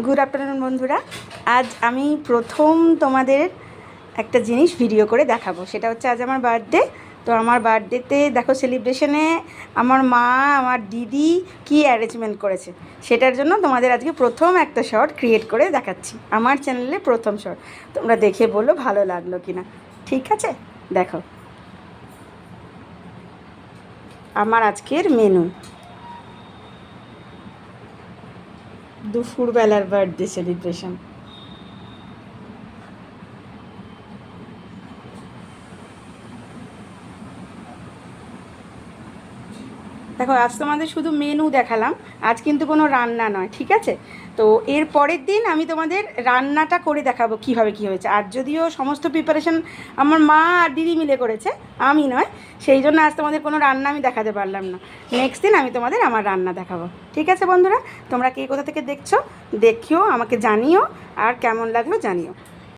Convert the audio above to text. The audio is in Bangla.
গুড আফটারনুন বন্ধুরা। আজ আমি প্রথম তোমাদের একটা জিনিস ভিডিও করে দেখাবো। সেটা হচ্ছে আজ আমার বার্থডে। তো আমার বার্থডেতে দেখো সেলিব্রেশনে আমার মা আমার দিদি কি অ্যারেঞ্জমেন্ট করেছে, সেটার জন্য তোমাদের আজকে প্রথম একটা শর্ট ক্রিয়েট করে দেখাচ্ছি। আমার চ্যানেলে প্রথম শর্ট, তোমরা দেখে বলো ভালো লাগলো কি না। ঠিক আছে, দেখো আমার আজকের মেনু। দুপুরবেলার বার্থডে সেলিব্রেশন। দেখো আজ তোমাদের শুধু মেনু দেখালাম, আজ কিন্তু কোনো রান্না নয়, ঠিক আছে? তো এর পরের দিন আমি তোমাদের রান্নাটা করে দেখাবো কীভাবে কী হয়েছে। আর যদিও সমস্ত প্রিপারেশন আমার মা আর দিদি মিলে করেছে, আমি নয়, সেই জন্য আজ তোমাদের কোনো রান্না আমি দেখাতে পারলাম না। নেক্সট দিন আমি তোমাদের আমার রান্না দেখাবো। ঠিক আছে বন্ধুরা, তোমরা কে কোথা থেকে দেখছো দেখিও, আমাকে জানিও, আর কেমন লাগলো জানিও।